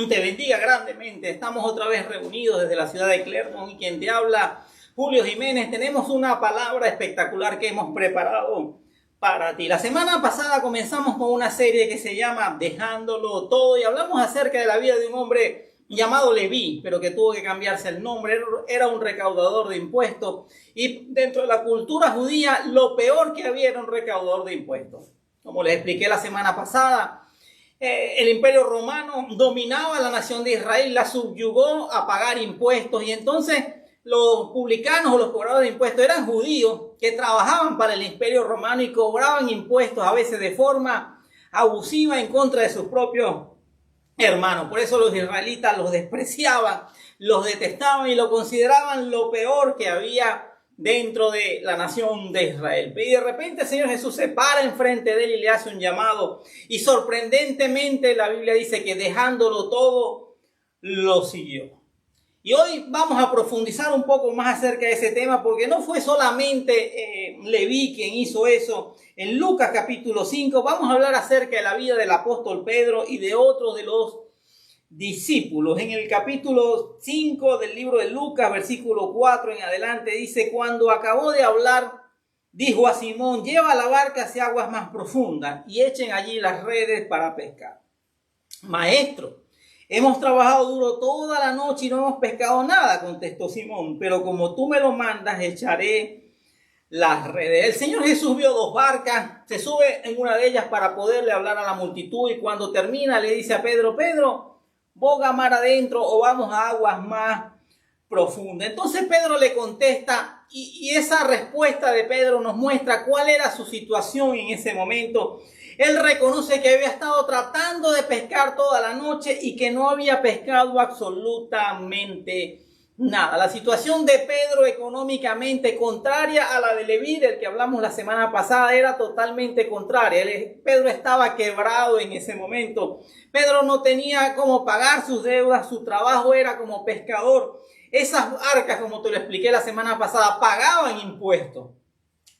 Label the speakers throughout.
Speaker 1: Te bendiga grandemente. Estamos otra vez reunidos desde la ciudad de Clermont y quien te habla, Julio Jiménez. Tenemos una palabra espectacular que hemos preparado para ti. La semana pasada comenzamos con una serie que se llama Dejándolo Todo y hablamos acerca de la vida de un hombre llamado Leví, pero que tuvo que cambiarse el nombre. Era un recaudador de impuestos y dentro de la cultura judía lo peor que había era un recaudador de impuestos. Como les expliqué la semana pasada, el imperio romano dominaba la nación de Israel, la subyugó a pagar impuestos y entonces los publicanos o los cobradores de impuestos eran judíos que trabajaban para el imperio romano y cobraban impuestos a veces de forma abusiva en contra de sus propios hermanos. Por eso los israelitas los despreciaban, los detestaban y lo consideraban lo peor que había dentro de la nación de Israel. Y de repente el Señor Jesús se para enfrente de él y le hace un llamado. Y sorprendentemente la Biblia dice que dejándolo todo, lo siguió. Y hoy vamos a profundizar un poco más acerca de ese tema, porque no fue solamente Leví quien hizo eso. En Lucas capítulo 5 vamos a hablar acerca de la vida del apóstol Pedro y de otros de los discípulos. En el capítulo 5 del libro de Lucas, versículo 4 en adelante, dice: cuando acabó de hablar, dijo a Simón: lleva la barca hacia aguas más profundas y echen allí las redes para pescar. Maestro, hemos trabajado duro toda la noche y no hemos pescado nada, contestó Simón, pero como tú me lo mandas, echaré las redes. El Señor Jesús vio dos barcas, se sube en una de ellas para poderle hablar a la multitud y cuando termina le dice a Pedro: Pedro, boga mar adentro o vamos a aguas más profundas. Entonces Pedro le contesta y esa respuesta de Pedro nos muestra cuál era su situación en ese momento. Él reconoce que había estado tratando de pescar toda la noche y que no había pescado absolutamente nada. La situación de Pedro económicamente contraria a la de Leví, del que hablamos la semana pasada, era totalmente contraria. Pedro estaba quebrado en ese momento. Pedro no tenía cómo pagar sus deudas, su trabajo era como pescador. Esas barcas, como te lo expliqué la semana pasada, pagaban impuestos.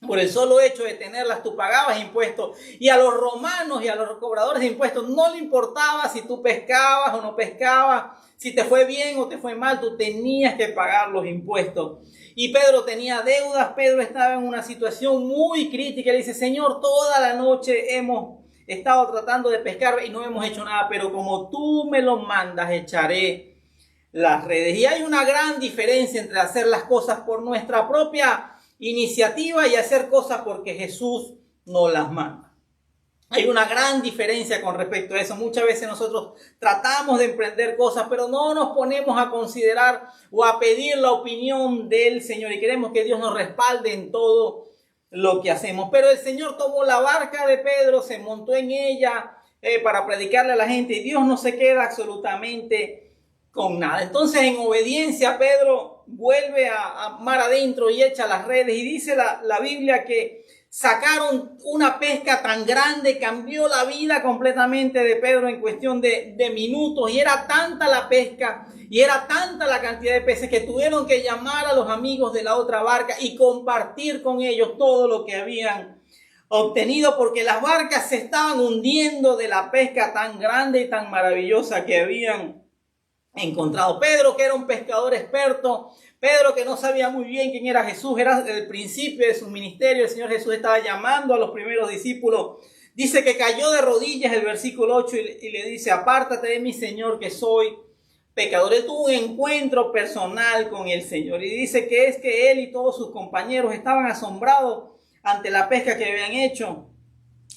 Speaker 1: Por el solo hecho de tenerlas, tú pagabas impuestos. Y a los romanos y a los cobradores de impuestos no le importaba si tú pescabas o no pescabas, si te fue bien o te fue mal, tú tenías que pagar los impuestos. Y Pedro tenía deudas, Pedro estaba en una situación muy crítica. Le dice: Señor, toda la noche hemos estado tratando de pescar y no hemos hecho nada, pero como tú me lo mandas, echaré las redes. Y hay una gran diferencia entre hacer las cosas por nuestra propia iniciativa y hacer cosas porque Jesús nos las manda. Hay una gran diferencia con respecto a eso. Muchas veces nosotros tratamos de emprender cosas, pero no nos ponemos a considerar o a pedir la opinión del Señor y queremos que Dios nos respalde en todo lo que hacemos. Pero el Señor tomó la barca de Pedro, se montó en ella para predicarle a la gente y Dios no se queda absolutamente con nada. Entonces, en obediencia, Pedro vuelve a mar adentro y echa las redes y dice la Biblia que sacaron una pesca tan grande, cambió la vida completamente de Pedro en cuestión de minutos, y era tanta la pesca y era tanta la cantidad de peces que tuvieron que llamar a los amigos de la otra barca y compartir con ellos todo lo que habían obtenido, porque las barcas se estaban hundiendo de la pesca tan grande y tan maravillosa que habían encontrado. Pedro, que era un pescador experto, Pedro, que no sabía muy bien quién era Jesús, era el principio de su ministerio. El Señor Jesús estaba llamando a los primeros discípulos. Dice que cayó de rodillas, el versículo 8, y le dice: apártate de mí, Señor, que soy pecador. Él tuvo un encuentro personal con el Señor y dice que es que él y todos sus compañeros estaban asombrados ante la pesca que habían hecho,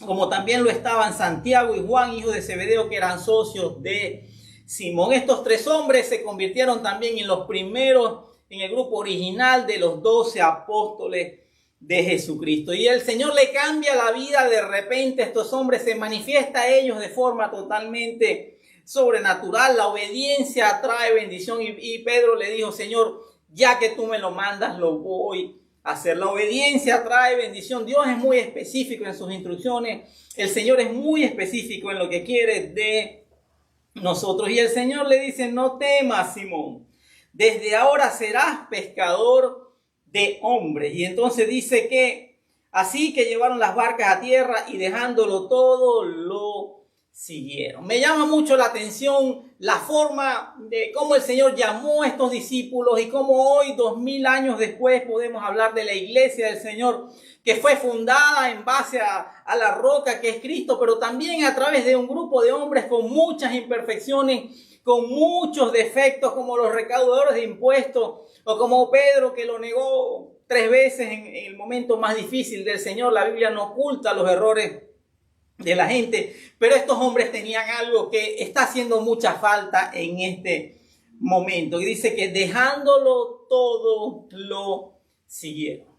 Speaker 1: como también lo estaban Santiago y Juan, hijos de Zebedeo, que eran socios de Simón. Estos tres hombres se convirtieron también en los primeros en el grupo original de los 12 apóstoles de Jesucristo. Y el Señor le cambia la vida de repente a estos hombres, se manifiesta a ellos de forma totalmente sobrenatural. La obediencia trae bendición y Pedro le dijo: Señor, ya que tú me lo mandas, lo voy a hacer. La obediencia trae bendición. Dios es muy específico en sus instrucciones. El Señor es muy específico en lo que quiere de nosotros. Y el Señor le dice: no temas, Simón, desde ahora serás pescador de hombres. Y entonces dice que así que llevaron las barcas a tierra y dejándolo todo, lo siguieron. Me llama mucho la atención la forma de cómo el Señor llamó a estos discípulos y cómo hoy, 2000 años después, podemos hablar de la iglesia del Señor, que fue fundada en base a la roca que es Cristo, pero también a través de un grupo de hombres con muchas imperfecciones, con muchos defectos, como los recaudadores de impuestos, o como Pedro, que lo negó 3 veces en el momento más difícil del Señor. La Biblia no oculta los errores de la gente, pero estos hombres tenían algo que está haciendo mucha falta en este momento, y dice que dejándolo todo, lo siguieron.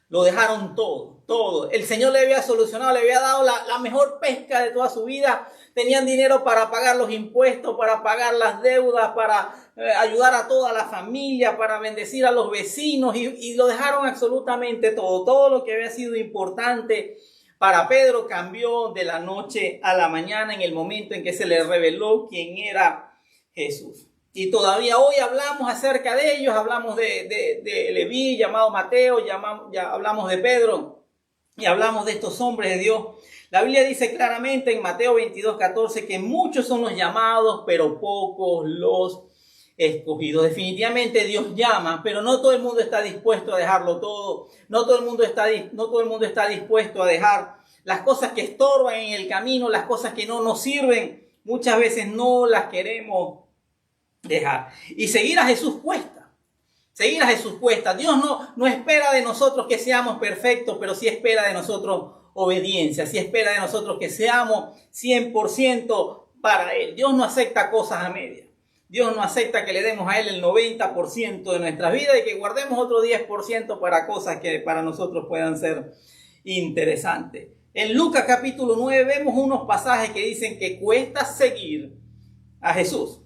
Speaker 1: Lo dejaron todo. El Señor le había solucionado, le había dado la mejor pesca de toda su vida. Tenían dinero para pagar los impuestos, para pagar las deudas, para ayudar a toda la familia, para bendecir a los vecinos, y lo dejaron absolutamente todo. Todo lo que había sido importante para Pedro cambió de la noche a la mañana en el momento en que se le reveló quién era Jesús. Y todavía hoy hablamos acerca de ellos, hablamos de Leví, llamado Mateo, ya hablamos de Pedro y hablamos de estos hombres de Dios. La Biblia dice claramente en Mateo 22:14 que muchos son los llamados, pero pocos los escogidos. Definitivamente Dios llama, pero no todo el mundo está dispuesto a dejarlo todo. No todo el mundo está dispuesto a dejar las cosas que estorban en el camino, las cosas que no nos sirven. Muchas veces no las queremos dejar. Y seguir a Jesús cuesta. Seguir a Jesús cuesta. Dios no espera de nosotros que seamos perfectos, pero sí espera de nosotros obediencia. Sí espera de nosotros que seamos 100% para Él. Dios no acepta cosas a medias. Dios no acepta que le demos a Él el 90% de nuestras vidas y que guardemos otro 10% para cosas que para nosotros puedan ser interesantes. En Lucas capítulo 9 vemos unos pasajes que dicen que cuesta seguir a Jesús.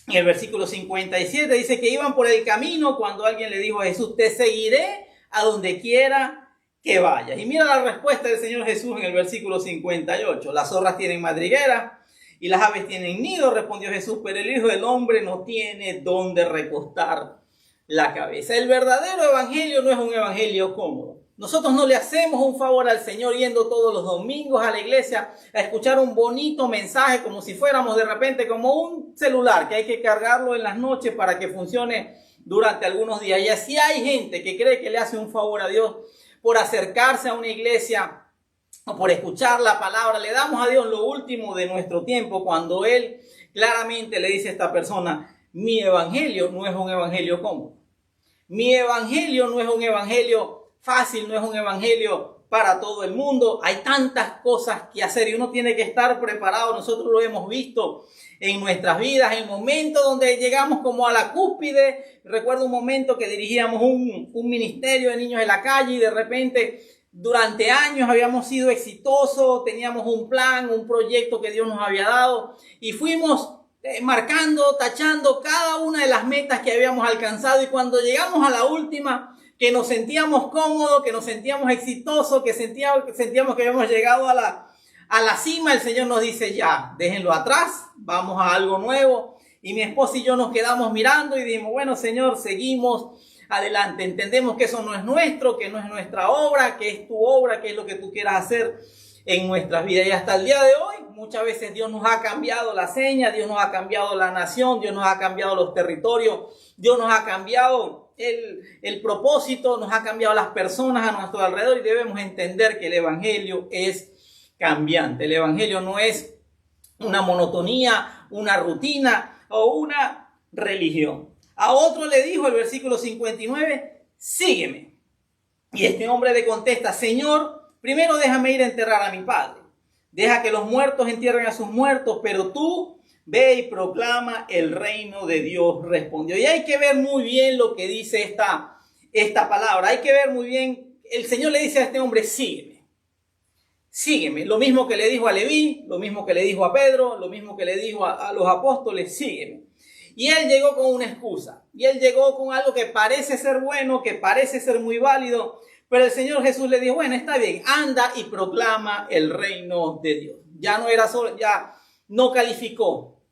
Speaker 1: En el versículo 57 dice que iban por el camino cuando alguien le dijo a Jesús: te seguiré a donde quiera que vayas. Y mira la respuesta del Señor Jesús en el versículo 58. Las zorras tienen madriguera y las aves tienen nido, respondió Jesús, pero el Hijo del Hombre no tiene dónde recostar la cabeza. El verdadero evangelio no es un evangelio cómodo. Nosotros no le hacemos un favor al Señor yendo todos los domingos a la iglesia a escuchar un bonito mensaje como si fuéramos de repente como un celular que hay que cargarlo en las noches para que funcione durante algunos días. Y así hay gente que cree que le hace un favor a Dios por acercarse a una iglesia o por escuchar la palabra. Le damos a Dios lo último de nuestro tiempo cuando Él claramente le dice a esta persona: mi evangelio no es un evangelio cómodo. Mi evangelio no es un evangelio fácil, no es un evangelio para todo el mundo. Hay tantas cosas que hacer y uno tiene que estar preparado. Nosotros lo hemos visto en nuestras vidas, en momentos donde llegamos como a la cúspide. Recuerdo un momento que dirigíamos un ministerio de niños en la calle y de repente durante años habíamos sido exitosos, teníamos un plan, un proyecto que Dios nos había dado y fuimos marcando, tachando cada una de las metas que habíamos alcanzado, y cuando llegamos a la última, que nos sentíamos cómodos, que nos sentíamos exitosos, que sentíamos que habíamos llegado a la cima, el Señor nos dice: ya, déjenlo atrás, vamos a algo nuevo. Y mi esposa y yo nos quedamos mirando y dijimos: bueno, Señor, seguimos adelante. Entendemos que eso no es nuestro, que no es nuestra obra, que es tu obra, que es lo que tú quieras hacer en nuestras vidas. Y hasta el día de hoy, muchas veces Dios nos ha cambiado la seña, Dios nos ha cambiado la nación, Dios nos ha cambiado los territorios, Dios nos ha cambiado el propósito, nos ha cambiado las personas a nuestro alrededor, y debemos entender que el evangelio es cambiante. El evangelio no es una monotonía, una rutina o una religión. A otro le dijo el versículo 59: sígueme. Y este hombre le contesta: Señor, primero déjame ir a enterrar a mi padre. Deja que los muertos entierren a sus muertos, pero tú ve y proclama el reino de Dios, respondió. Y hay que ver muy bien lo que dice esta palabra. Hay que ver muy bien. El Señor le dice a este hombre: sígueme. Sígueme. Lo mismo que le dijo a Leví, lo mismo que le dijo a Pedro, lo mismo que le dijo a los apóstoles: sígueme. Y él llegó con una excusa. Y él llegó con algo que parece ser bueno, que parece ser muy válido. Pero el Señor Jesús le dijo: bueno, está bien, anda y proclama el reino de Dios. Ya no era solo, ya no calificó,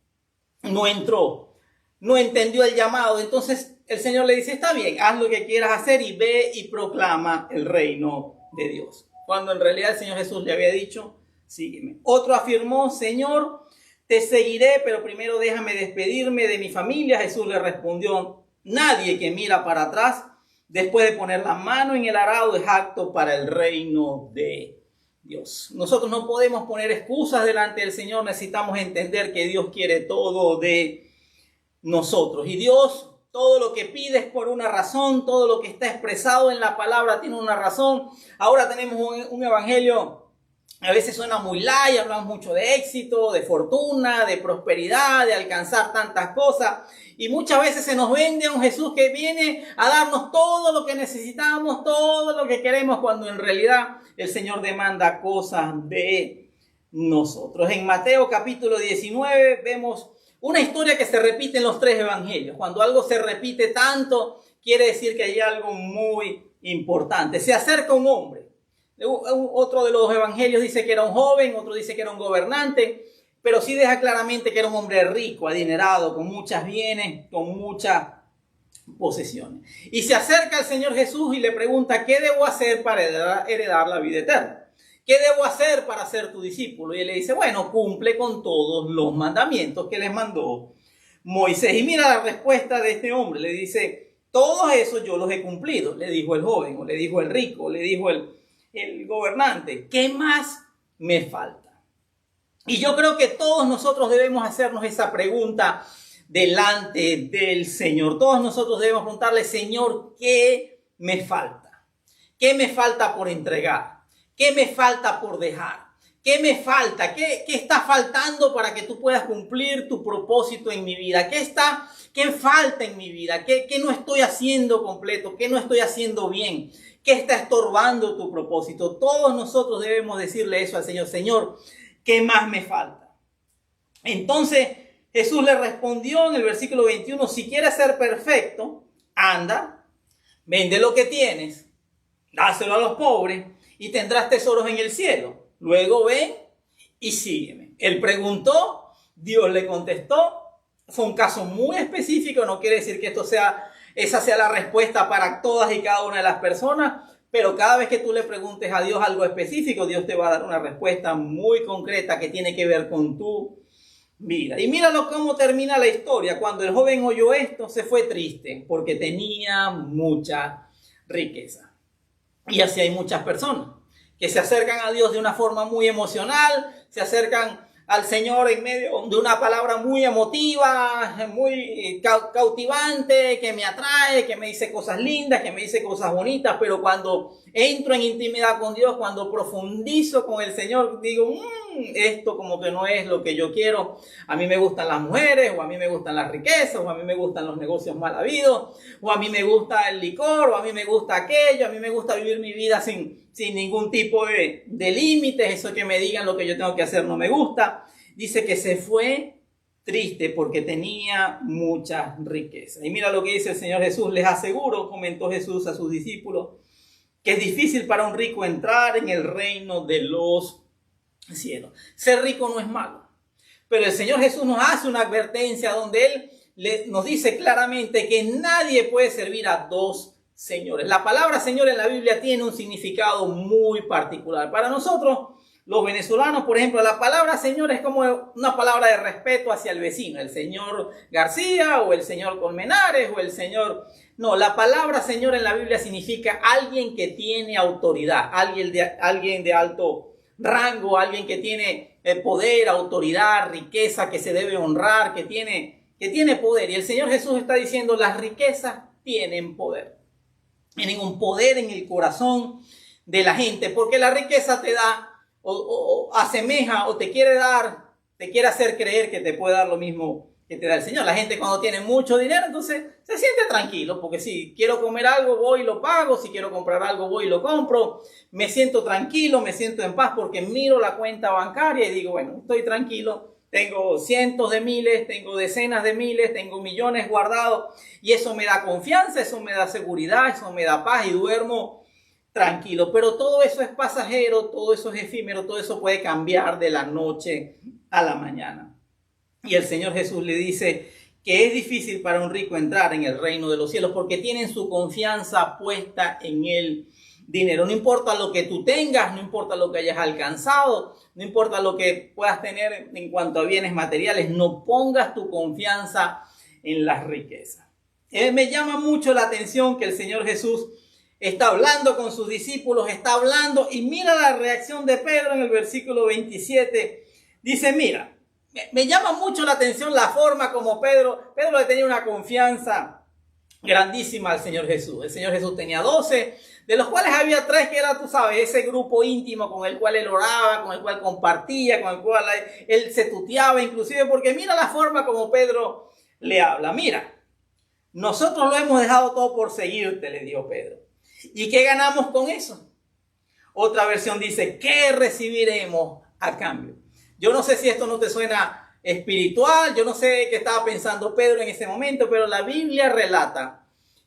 Speaker 1: no entró, no entendió el llamado. Entonces el Señor le dice: está bien, haz lo que quieras hacer y ve y proclama el reino de Dios. Cuando en realidad el Señor Jesús le había dicho: sígueme. Otro afirmó, Señor, te seguiré, pero primero déjame despedirme de mi familia. Jesús le respondió, nadie que mira para atrás después de poner la mano en el arado es apto para el reino de Dios. Nosotros no podemos poner excusas delante del Señor. Necesitamos entender que Dios quiere todo de nosotros. Y Dios, todo lo que pide es por una razón. Todo lo que está expresado en la palabra tiene una razón. Ahora tenemos un evangelio. A veces suena muy light, hablamos mucho de éxito, de fortuna, de prosperidad, de alcanzar tantas cosas. Y muchas veces se nos vende a un Jesús que viene a darnos todo lo que necesitamos, todo lo que queremos, cuando en realidad el Señor demanda cosas de nosotros. En Mateo capítulo 19 vemos una historia que se repite en los 3 evangelios. Cuando algo se repite tanto, quiere decir que hay algo muy importante. Se acerca un hombre. Otro de los evangelios dice que era un joven, otro dice que era un gobernante, pero sí deja claramente que era un hombre rico, adinerado, con muchos bienes, con muchas posesiones. Y se acerca al Señor Jesús y le pregunta, ¿qué debo hacer para heredar la vida eterna? ¿Qué debo hacer para ser tu discípulo? Y él le dice, bueno, cumple con todos los mandamientos que les mandó Moisés. Y mira la respuesta de este hombre, le dice, todos esos yo los he cumplido, le dijo el joven, o le dijo el rico, o le dijo el gobernante. ¿Qué más me falta? Y yo creo que todos nosotros debemos hacernos esa pregunta delante del Señor. Todos nosotros debemos preguntarle, Señor, ¿qué me falta? ¿Qué me falta por entregar? ¿Qué me falta por dejar? ¿Qué me falta? ¿Qué está faltando para que tú puedas cumplir tu propósito en mi vida? ¿Qué falta en mi vida? ¿Qué no estoy haciendo completo? ¿Qué no estoy haciendo bien? ¿Qué está estorbando tu propósito? Todos nosotros debemos decirle eso al Señor. Señor, ¿qué más me falta? Entonces Jesús le respondió en el versículo 21, si quieres ser perfecto, anda, vende lo que tienes, dáselo a los pobres y tendrás tesoros en el cielo. Luego ven y sígueme. Él preguntó, Dios le contestó. Fue un caso muy específico, no quiere decir que esa sea la respuesta para todas y cada una de las personas, pero cada vez que tú le preguntes a Dios algo específico, Dios te va a dar una respuesta muy concreta que tiene que ver con tu vida. Y míralo cómo termina la historia. Cuando el joven oyó esto, se fue triste porque tenía mucha riqueza. Y así hay muchas personas que se acercan a Dios de una forma muy emocional, se acercan al Señor en medio de una palabra muy emotiva, muy cautivante, que me atrae, que me dice cosas lindas, que me dice cosas bonitas, pero cuando entro en intimidad con Dios, cuando profundizo con el Señor, digo, esto como que no es lo que yo quiero. A mí me gustan las mujeres, o a mí me gustan las riquezas, o a mí me gustan los negocios mal habidos, o a mí me gusta el licor, o a mí me gusta aquello, a mí me gusta vivir mi vida sin ningún tipo de límites, eso que me digan lo que yo tengo que hacer no me gusta. Dice que se fue triste porque tenía mucha riqueza. Y mira lo que dice el Señor Jesús, les aseguro, comentó Jesús a sus discípulos, que es difícil para un rico entrar en el reino de los cielos. Ser rico no es malo, pero el Señor Jesús nos hace una advertencia donde Él nos dice claramente que nadie puede servir a dos señores. La palabra Señor en la Biblia tiene un significado muy particular. Para nosotros, los venezolanos, por ejemplo, la palabra Señor es como una palabra de respeto hacia el vecino, el señor García o el señor Colmenares o el señor... No, la palabra Señor en la Biblia significa alguien que tiene autoridad, alguien de alto rango, alguien que tiene poder, autoridad, riqueza, que se debe honrar, que tiene poder. Y el Señor Jesús está diciendo, las riquezas tienen poder. Tienen un poder en el corazón de la gente, porque la riqueza te da o asemeja o te quiere hacer creer que te puede dar lo mismo que te da el Señor. La gente cuando tiene mucho dinero, entonces se siente tranquilo, porque si quiero comer algo, voy y lo pago, si quiero comprar algo, voy y lo compro, me siento tranquilo, me siento en paz, porque miro la cuenta bancaria y digo, bueno, estoy tranquilo, tengo cientos de miles, tengo decenas de miles, tengo millones guardados, y eso me da confianza, eso me da seguridad, eso me da paz y duermo tranquilo. Pero todo eso es pasajero, todo eso es efímero, todo eso puede cambiar de la noche a la mañana. Y el Señor Jesús le dice que es difícil para un rico entrar en el reino de los cielos porque tienen su confianza puesta en el dinero. No importa lo que tú tengas, no importa lo que hayas alcanzado, no importa lo que puedas tener en cuanto a bienes materiales, no pongas tu confianza en las riquezas. Me llama mucho la atención que el Señor Jesús está hablando con sus discípulos, está hablando, y mira la reacción de Pedro en el versículo 27. Dice, mira, me llama mucho la atención la forma como Pedro le tenía una confianza grandísima al Señor Jesús. El Señor Jesús tenía 12, de los cuales había 3 que era, tú sabes, ese grupo íntimo con el cual él oraba, con el cual compartía, con el cual él se tuteaba, inclusive, porque mira la forma como Pedro le habla. Mira, nosotros lo hemos dejado todo por seguirte, le dijo Pedro. ¿Y qué ganamos con eso? Otra versión dice, ¿qué recibiremos a cambio? Yo no sé si esto no te suena espiritual, yo no sé qué estaba pensando Pedro en ese momento, pero la Biblia relata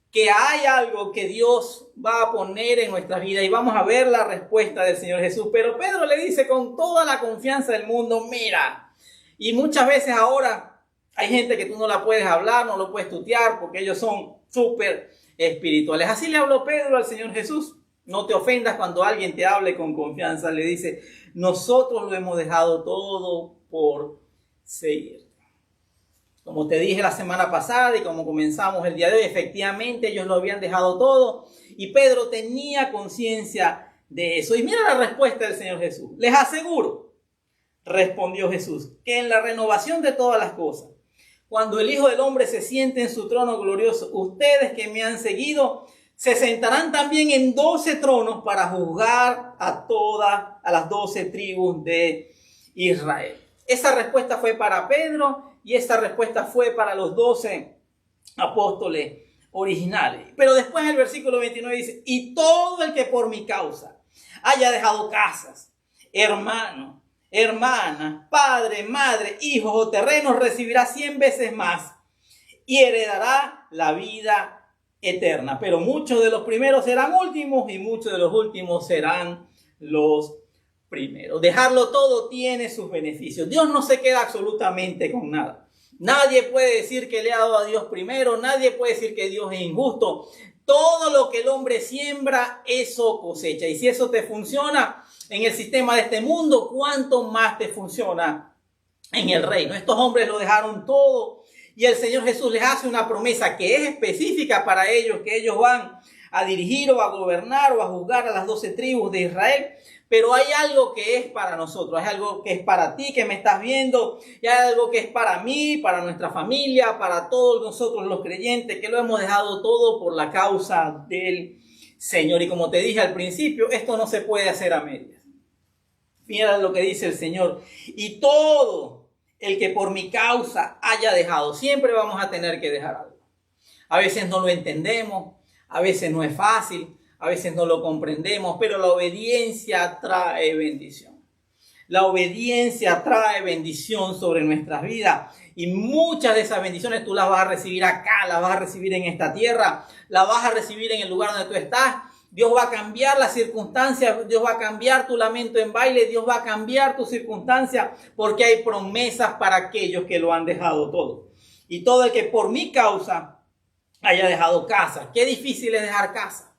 Speaker 1: que hay algo que Dios va a poner en nuestra vida y vamos a ver la respuesta del Señor Jesús. Pero Pedro le dice con toda la confianza del mundo, mira, y muchas veces ahora hay gente que tú no la puedes hablar, no lo puedes tutear porque ellos son súper espirituales. Así le habló Pedro al Señor Jesús. No te ofendas cuando alguien te hable con confianza. Le dice, nosotros lo hemos dejado todo por seguirte. Como te dije la semana pasada y como comenzamos el día de hoy, efectivamente ellos lo habían dejado todo y Pedro tenía conciencia de eso. Y mira la respuesta del Señor Jesús. Les aseguro, respondió Jesús, que en la renovación de todas las cosas, cuando el Hijo del Hombre se siente en su trono glorioso, ustedes que me han seguido se sentarán también en 12 tronos para juzgar a las 12 tribus de Israel. Esa respuesta fue para Pedro y esa respuesta fue para los 12 apóstoles originales. Pero después en el versículo 29 dice, y todo el que por mi causa haya dejado casas, hermanos, hermanas, padre, madre, hijos o terrenos, recibirá 100 veces más y heredará la vida eterna. Pero muchos de los primeros serán últimos y muchos de los últimos serán los primeros. Dejarlo todo tiene sus beneficios. Dios no se queda absolutamente con nada. Nadie puede decir que le ha dado a Dios primero. Nadie puede decir que Dios es injusto. Todo lo que el hombre siembra, eso cosecha. Y si eso te funciona en el sistema de este mundo, ¿cuánto más te funciona en el reino? Estos hombres lo dejaron todo y el Señor Jesús les hace una promesa que es específica para ellos, que ellos van a dirigir o a gobernar o a juzgar a las 12 tribus de Israel. Pero hay algo que es para nosotros, hay algo que es para ti que me estás viendo, y hay algo que es para mí, para nuestra familia, para todos nosotros los creyentes, que lo hemos dejado todo por la causa del Señor. Y como te dije al principio, esto no se puede hacer a medias. Mira lo que dice el Señor. Y todo el que por mi causa haya dejado, siempre vamos a tener que dejar algo. A veces no lo entendemos, a veces no es fácil, a veces no lo comprendemos, pero la obediencia trae bendición. La obediencia trae bendición sobre nuestras vidas y muchas de esas bendiciones tú las vas a recibir acá, las vas a recibir en esta tierra, las vas a recibir en el lugar donde tú estás. Dios va a cambiar las circunstancias, Dios va a cambiar tu lamento en baile, Dios va a cambiar tu circunstancia porque hay promesas para aquellos que lo han dejado todo. Y todo el que por mi causa haya dejado casa. Qué difícil es dejar casa.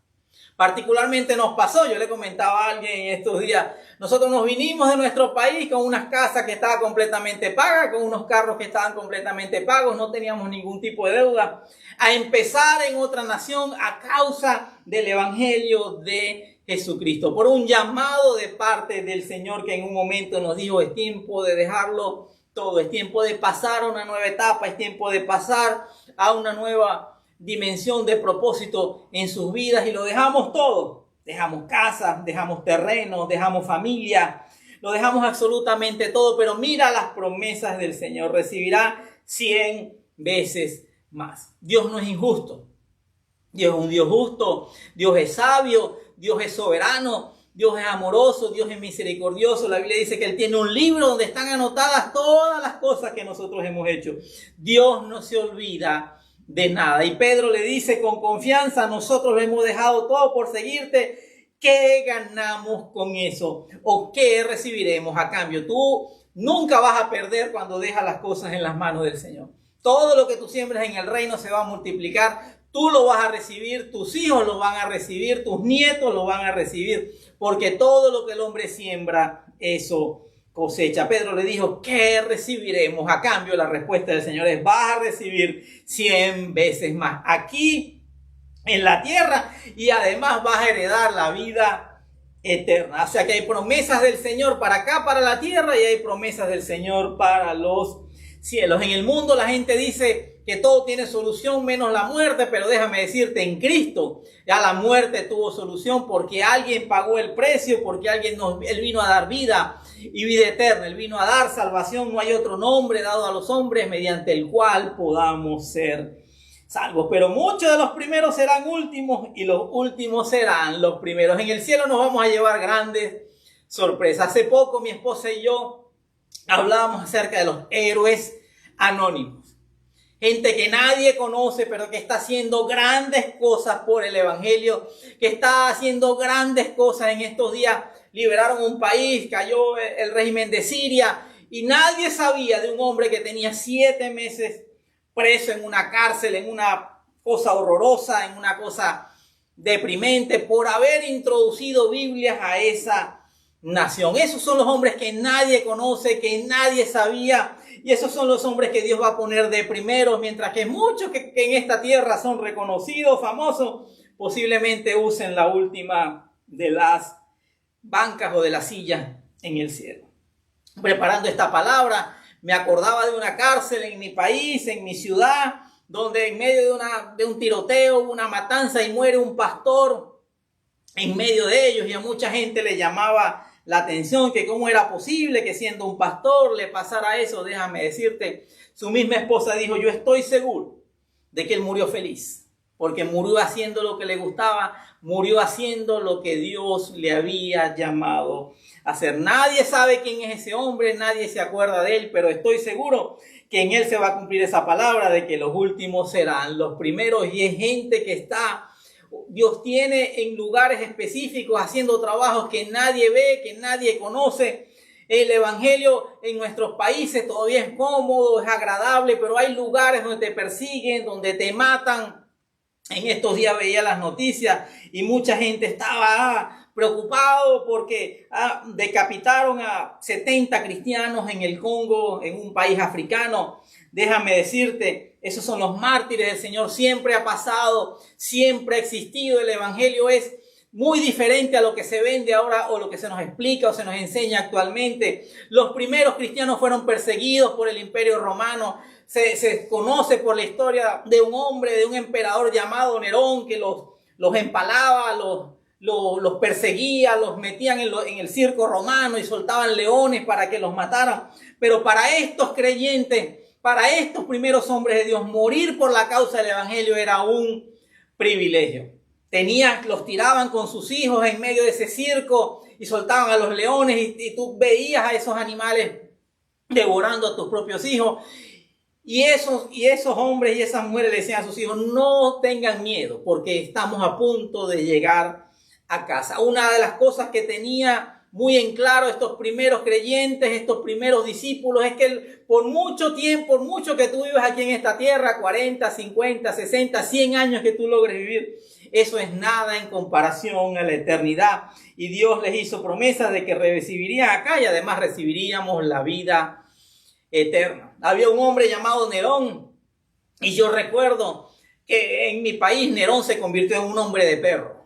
Speaker 1: Particularmente nos pasó, yo le comentaba a alguien en estos días, nosotros nos vinimos de nuestro país con unas casas que estaban completamente pagas, con unos carros que estaban completamente pagos, no teníamos ningún tipo de deuda, a empezar en otra nación a causa del Evangelio de Jesucristo, por un llamado de parte del Señor que en un momento nos dijo, es tiempo de dejarlo todo, es tiempo de pasar a una nueva etapa, es tiempo de pasar a una nueva dimensión de propósito en sus vidas y lo dejamos todo. Dejamos casa, dejamos terreno, dejamos familia, lo dejamos absolutamente todo, pero mira las promesas del Señor, recibirá 100 veces más. Dios no es injusto, Dios es un Dios justo, Dios es sabio, Dios es soberano, Dios es amoroso, Dios es misericordioso. La Biblia dice que Él tiene un libro donde están anotadas todas las cosas que nosotros hemos hecho. Dios no se olvida de nada. Y Pedro le dice con confianza, nosotros hemos dejado todo por seguirte. ¿Qué ganamos con eso? ¿O qué recibiremos a cambio? Tú nunca vas a perder cuando dejas las cosas en las manos del Señor. Todo lo que tú siembras en el reino se va a multiplicar. Tú lo vas a recibir, tus hijos lo van a recibir, tus nietos lo van a recibir, porque todo lo que el hombre siembra, eso cosecha. Pedro le dijo, ¿qué recibiremos? A cambio, la respuesta del Señor es, vas a recibir 100 veces más aquí en la tierra y además vas a heredar la vida eterna. O sea que hay promesas del Señor para acá, para la tierra, y hay promesas del Señor para los cielos. En el mundo la gente dice que todo tiene solución menos la muerte, pero déjame decirte, en Cristo ya la muerte tuvo solución porque alguien pagó el precio, porque Él vino a dar vida y vida eterna, Él vino a dar salvación. No hay otro nombre dado a los hombres mediante el cual podamos ser salvos. Pero muchos de los primeros serán últimos y los últimos serán los primeros. En el cielo nos vamos a llevar grandes sorpresas. Hace poco mi esposa y yo hablábamos acerca de los héroes anónimos. Gente que nadie conoce, pero que está haciendo grandes cosas por el evangelio, que está haciendo grandes cosas en estos días. Liberaron un país, cayó el régimen de Siria y nadie sabía de un hombre que tenía 7 meses preso en una cárcel, en una cosa horrorosa, en una cosa deprimente, por haber introducido Biblias a esa nación. Esos son los hombres que nadie conoce, que nadie sabía. Y esos son los hombres que Dios va a poner de primeros, mientras que muchos que en esta tierra son reconocidos, famosos, posiblemente usen la última de las bancas o de las sillas en el cielo. Preparando esta palabra, me acordaba de una cárcel en mi país, en mi ciudad, donde en medio de un tiroteo, una matanza y muere un pastor en medio de ellos, y a mucha gente le llamaba la atención que cómo era posible que siendo un pastor le pasara eso. Déjame decirte, su misma esposa dijo, yo estoy seguro de que él murió feliz, porque murió haciendo lo que le gustaba, murió haciendo lo que Dios le había llamado a hacer. Nadie sabe quién es ese hombre, nadie se acuerda de él, pero estoy seguro que en él se va a cumplir esa palabra de que los últimos serán los primeros. Y es gente que Dios tiene en lugares específicos haciendo trabajos que nadie ve, que nadie conoce. El evangelio en nuestros países todavía es cómodo, es agradable, pero hay lugares donde te persiguen, donde te matan. En estos días veía las noticias y mucha gente estaba preocupado porque decapitaron a 70 cristianos en el Congo, en un país africano. Déjame decirte, esos son los mártires del Señor. Siempre ha pasado, siempre ha existido. El evangelio es muy diferente a lo que se vende ahora o lo que se nos explica o se nos enseña actualmente. Los primeros cristianos fueron perseguidos por el Imperio Romano. Se conoce por la historia de un hombre, de un emperador llamado Nerón, que los empalaba, los perseguía, los metían en el circo romano y soltaban leones para que los mataran. Pero para estos creyentes, para estos primeros hombres de Dios, morir por la causa del evangelio era un privilegio. Los tiraban con sus hijos en medio de ese circo y soltaban a los leones y tú veías a esos animales devorando a tus propios hijos. Y esos hombres y esas mujeres le decían a sus hijos, no tengan miedo porque estamos a punto de llegar a casa. Una de las cosas que tenía muy en claro estos primeros creyentes, estos primeros discípulos, es que por mucho tiempo, por mucho que tú vivas aquí en esta tierra, 40, 50, 60, 100 años que tú logres vivir, eso es nada en comparación a la eternidad. Y Dios les hizo promesas de que recibirían acá y además recibiríamos la vida eterna. Había un hombre llamado Nerón y yo recuerdo que en mi país Nerón se convirtió en un hombre de perro.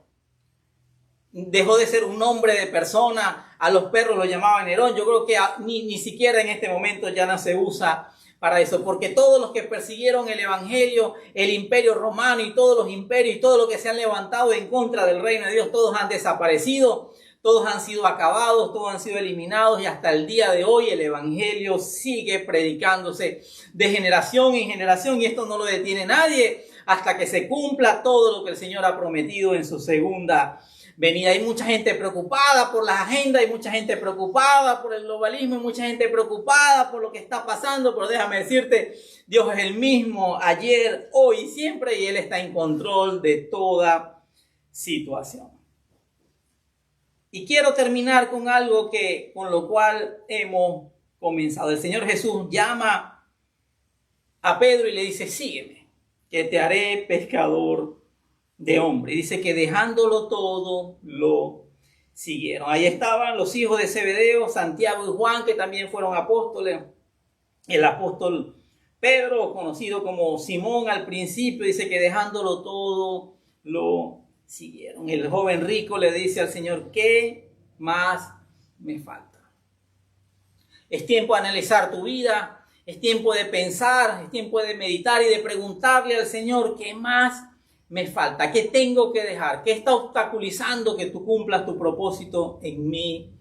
Speaker 1: Dejó de ser un nombre de persona, a los perros lo llamaban Nerón. Yo creo que ni siquiera en este momento ya no se usa para eso, porque todos los que persiguieron el evangelio, el imperio romano y todos los imperios y todo lo que se han levantado en contra del reino de Dios, todos han desaparecido, todos han sido acabados, todos han sido eliminados y hasta el día de hoy el evangelio sigue predicándose de generación en generación y esto no lo detiene nadie hasta que se cumpla todo lo que el Señor ha prometido en su segunda venida. Hay mucha gente preocupada por las agendas, hay mucha gente preocupada por el globalismo, hay mucha gente preocupada por lo que está pasando, pero déjame decirte, Dios es el mismo ayer, hoy y siempre, y Él está en control de toda situación. Y quiero terminar con algo con lo cual hemos comenzado. El Señor Jesús llama a Pedro y le dice, sígueme. que te haré pescador de hombre. Y dice que dejándolo todo, lo siguieron. Ahí estaban los hijos de Zebedeo, Santiago y Juan, que también fueron apóstoles. El apóstol Pedro, conocido como Simón al principio, dice que dejándolo todo, lo siguieron. El joven rico le dice al Señor, ¿qué más me falta? Es tiempo de analizar tu vida, es tiempo de pensar, es tiempo de meditar y de preguntarle al Señor, ¿qué más me falta? ¿Qué tengo que dejar? ¿Qué está obstaculizando que tú cumplas tu propósito en mi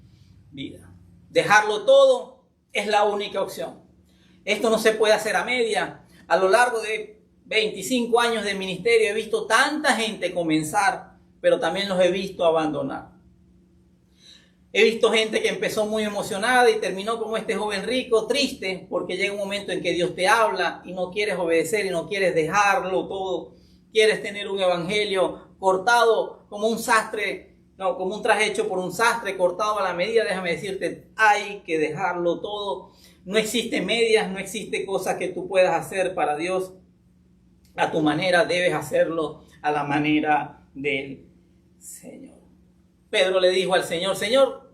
Speaker 1: vida? Dejarlo todo es la única opción. Esto no se puede hacer a media. A lo largo de 25 años de ministerio he visto tanta gente comenzar, pero también los he visto abandonar. He visto gente que empezó muy emocionada y terminó como este joven rico, triste, porque llega un momento en que Dios te habla y no quieres obedecer y no quieres dejarlo todo. Quieres tener un evangelio cortado como un sastre, no, como un traje hecho por un sastre, cortado a la medida. Déjame decirte, hay que dejarlo todo. No existe medias, no existe cosa que tú puedas hacer para Dios a tu manera. Debes hacerlo a la manera del Señor. Pedro le dijo al Señor, Señor,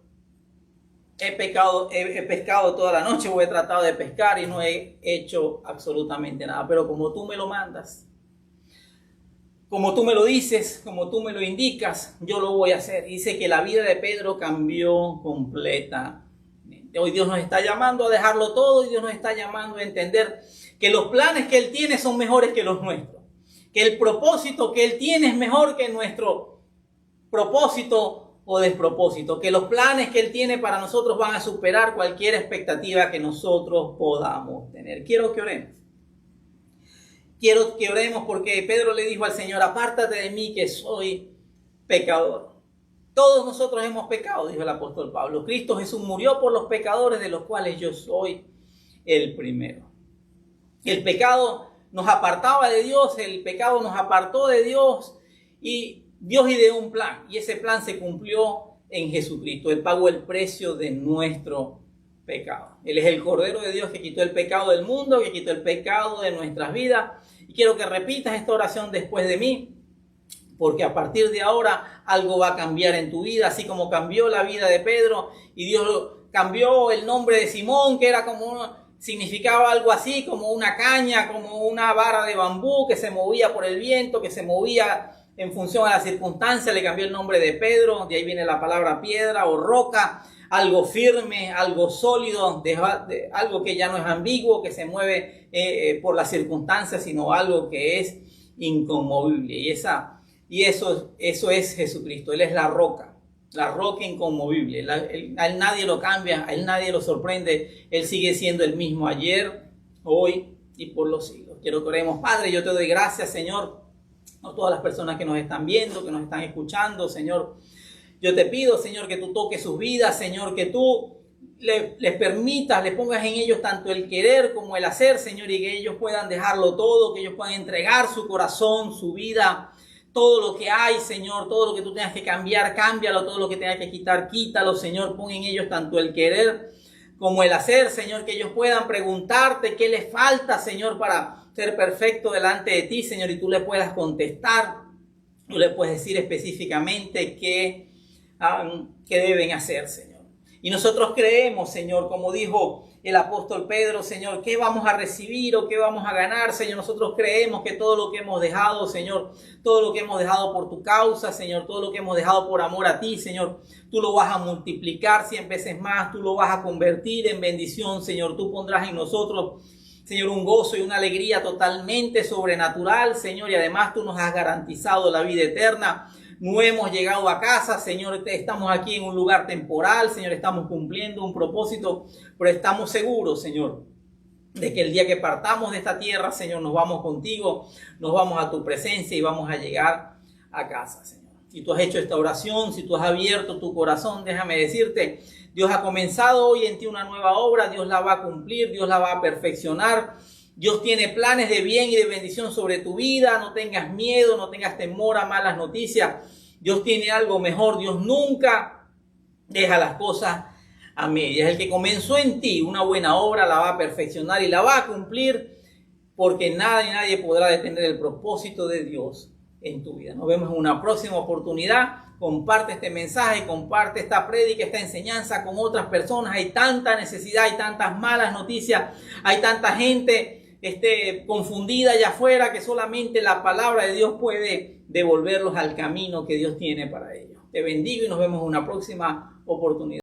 Speaker 1: he pescado toda la noche, he tratado de pescar y no he hecho absolutamente nada. Pero como tú me lo mandas, como tú me lo dices, como tú me lo indicas, yo lo voy a hacer. Dice que la vida de Pedro cambió completamente. Hoy Dios nos está llamando a dejarlo todo y Dios nos está llamando a entender que los planes que Él tiene son mejores que los nuestros. Que el propósito que Él tiene es mejor que nuestro propósito o despropósito, que los planes que Él tiene para nosotros van a superar cualquier expectativa que nosotros podamos tener. Quiero que oremos porque Pedro le dijo al Señor, apártate de mí que soy pecador. Todos nosotros hemos pecado, dijo el apóstol Pablo. Cristo Jesús murió por los pecadores, de los cuales yo soy el primero. El pecado nos apartaba de Dios, el pecado nos apartó de Dios y Dios ideó un plan y ese plan se cumplió en Jesucristo. Él pagó el precio de nuestro pecado. Él es el Cordero de Dios que quitó el pecado del mundo, que quitó el pecado de nuestras vidas. Y quiero que repitas esta oración después de mí, porque a partir de ahora algo va a cambiar en tu vida, así como cambió la vida de Pedro y Dios cambió el nombre de Simón, que era significaba algo así como una caña, como una vara de bambú que se movía por el viento, que se movía en función a las circunstancias. Le cambió el nombre de Pedro, de ahí viene la palabra piedra o roca, algo firme, algo sólido, algo que ya no es ambiguo, que se mueve por las circunstancias, sino algo que es inconmovible. Y eso es Jesucristo. Él es la roca inconmovible. A Él nadie lo cambia, a Él nadie lo sorprende. Él sigue siendo el mismo ayer, hoy y por los siglos. Quiero que oremos. Padre, yo te doy gracias, Señor, a todas las personas que nos están viendo, que nos están escuchando, Señor. Yo te pido, Señor, que tú toques sus vidas, Señor, que tú les permitas, les pongas en ellos tanto el querer como el hacer, Señor, y que ellos puedan dejarlo todo, que ellos puedan entregar su corazón, su vida, todo lo que hay, Señor, todo lo que tú tengas que cambiar, cámbialo, todo lo que tengas que quitar, quítalo, Señor. Pon en ellos tanto el querer como el hacer, Señor, que ellos puedan preguntarte qué les falta, Señor, para ser perfecto delante de ti, Señor, y tú le puedas contestar, tú le puedes decir específicamente qué deben hacer, Señor. Y nosotros creemos, Señor, como dijo el apóstol Pedro, Señor, ¿qué vamos a recibir o qué vamos a ganar, Señor? Nosotros creemos que todo lo que hemos dejado, Señor, todo lo que hemos dejado por tu causa, Señor, todo lo que hemos dejado por amor a ti, Señor, tú lo vas a multiplicar 100 veces más, tú lo vas a convertir en bendición, Señor. Tú pondrás en nosotros, Señor, un gozo y una alegría totalmente sobrenatural, Señor, y además tú nos has garantizado la vida eterna. No hemos llegado a casa, Señor, estamos aquí en un lugar temporal, Señor, estamos cumpliendo un propósito, pero estamos seguros, Señor, de que el día que partamos de esta tierra, Señor, nos vamos contigo, nos vamos a tu presencia y vamos a llegar a casa, Señor. Si tú has hecho esta oración, si tú has abierto tu corazón, déjame decirte, Dios ha comenzado hoy en ti una nueva obra, Dios la va a cumplir, Dios la va a perfeccionar. Dios tiene planes de bien y de bendición sobre tu vida. No tengas miedo, no tengas temor a malas noticias. Dios tiene algo mejor. Dios nunca deja las cosas a medias. El que comenzó en ti una buena obra la va a perfeccionar y la va a cumplir porque nada y nadie podrá detener el propósito de Dios en tu vida. Nos vemos en una próxima oportunidad. Comparte este mensaje, comparte esta prédica, esta enseñanza con otras personas. Hay tanta necesidad, hay tantas malas noticias, hay tanta gente confundida allá afuera que solamente la palabra de Dios puede devolverlos al camino que Dios tiene para ellos. Te bendigo y nos vemos en una próxima oportunidad.